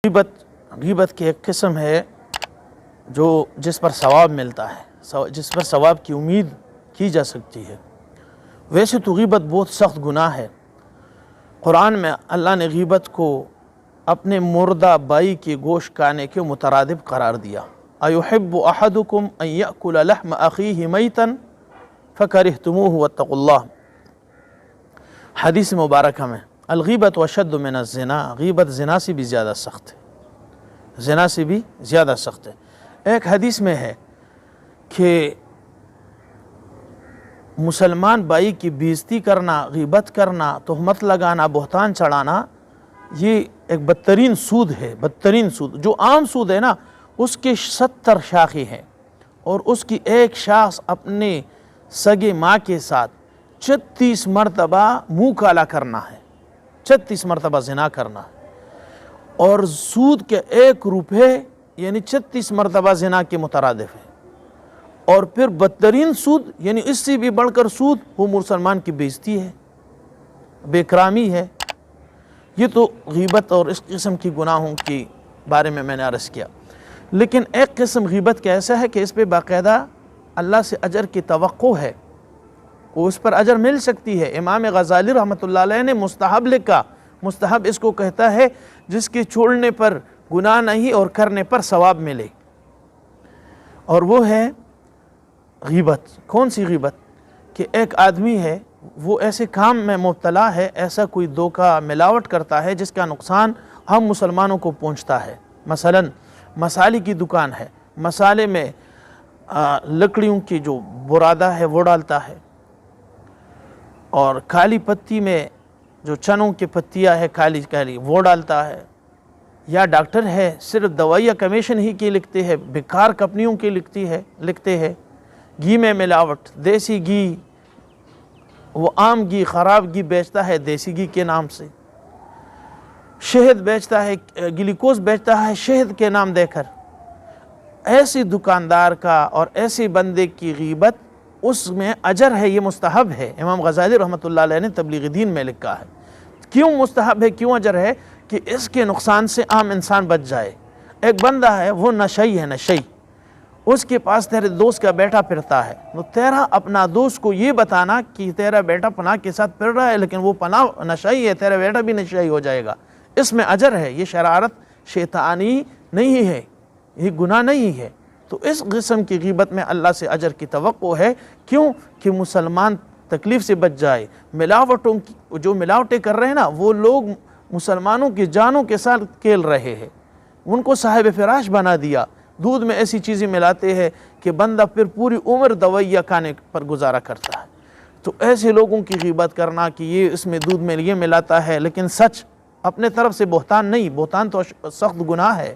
غیبت کی ایک قسم ہے جس پر ثواب ملتا ہے، جس پر ثواب کی امید کی جا سکتی ہے۔ ویسے تو غیبت بہت سخت گناہ ہے۔ قرآن میں اللہ نے غیبت کو اپنے مردہ بھائی کے گوشت کھانے کے مترادف قرار دیا۔ اَيُحِبُّ أَحَدُكُمْ أَن يَأْكُلَ لَحْمَ أَخِيهِ مَيْتًا فَكَرِهْتُمُوهُ وَاتَّقُوا اللَّهَ۔ حدیث مبارکہ میں الغیبت اشد من الزنا، غیبت زنا سے بھی زیادہ سخت ہے، زنا سے بھی زیادہ سخت ہے۔ ایک حدیث میں ہے کہ مسلمان بھائی کی بےزتی کرنا، غیبت کرنا، تہمت لگانا، بہتان چڑھانا، یہ ایک بدترین سود ہے، بدترین سود۔ جو عام سود ہے نا، اس کے 70 شاخیں ہیں، اور اس کی ایک شاخ اپنے سگے ماں کے ساتھ 36 مرتبہ منہ کالا کرنا ہے، 36 مرتبہ زنا کرنا ہے، اور سود کے 1 روپے یعنی 36 مرتبہ زنا کے مترادف ہے۔ اور پھر بدترین سود یعنی اس سے بھی بڑھ کر سود، وہ مسلمان کی بےزتی ہے، بے اکرامی ہے۔ یہ تو غیبت اور اس قسم کی گناہوں کے بارے میں نے عرض کیا۔ لیکن ایک قسم غیبت کا ایسا ہے کہ اس پہ باقاعدہ اللہ سے اجر کی توقع ہے، وہ اس پر اجر مل سکتی ہے۔ امام غزالی رحمۃ اللہ علیہ نے مستحب لکھا، مستحب اس کو کہتا ہے جس کے چھوڑنے پر گناہ نہیں اور کرنے پر ثواب ملے، اور وہ ہے غیبت۔ کون سی غیبت؟ کہ ایک آدمی ہے، وہ ایسے کام میں مبتلا ہے، ایسا کوئی دھوکہ ملاوٹ کرتا ہے جس کا نقصان ہم مسلمانوں کو پہنچتا ہے۔ مثلا مسالے کی دکان ہے، مسالے میں لکڑیوں کی جو برادہ ہے وہ ڈالتا ہے، اور کالی پتی میں جو چنوں کی پتیاں ہے کالی کالی وہ ڈالتا ہے، یا ڈاکٹر ہے صرف دوائیاں کمیشن ہی کی لکھتے ہیں، بیکار کمپنیوں کی لکھتے ہیں۔ گھی میں ملاوٹ، دیسی گھی، وہ عام گھی خراب گھی بیچتا ہے دیسی گھی کے نام سے، شہد بیچتا ہے، گلوکوز بیچتا ہے شہد کے نام دے کر۔ ایسی دکاندار کا اور ایسے بندے کی غیبت، اس میں اجر ہے، یہ مستحب ہے۔ امام غزالی رحمۃ اللہ علیہ نے تبلیغ دین میں لکھا ہے۔ کیوں مستحب ہے، کیوں اجر ہے؟ کہ اس کے نقصان سے عام انسان بچ جائے۔ ایک بندہ ہے، وہ نشئی ہے، نشئی، اس کے پاس تیرے دوست کا بیٹا پھرتا ہے، تو تیرا اپنا دوست کو یہ بتانا کہ تیرا بیٹا پناہ کے ساتھ پھر رہا ہے، لیکن وہ پناہ نشئی ہے، تیرا بیٹا بھی نشئی ہو جائے گا، اس میں اجر ہے۔ یہ شرارت شیطانی نہیں ہے، یہ گناہ نہیں ہے۔ تو اس قسم کی غیبت میں اللہ سے اجر کی توقع ہے۔ کیوں؟ کہ مسلمان تکلیف سے بچ جائے۔ جو ملاوٹیں کر رہے ہیں نا، وہ لوگ مسلمانوں کی جانوں کے ساتھ کھیل رہے ہیں، ان کو صاحب فراش بنا دیا۔ دودھ میں ایسی چیزیں ملاتے ہیں کہ بندہ پھر پوری عمر دوائیاں کھانے پر گزارا کرتا ہے۔ تو ایسے لوگوں کی غیبت کرنا کہ یہ اس میں دودھ میں یہ ملاتا ہے، لیکن سچ اپنے طرف سے بہتان نہیں، بہتان تو سخت گناہ ہے۔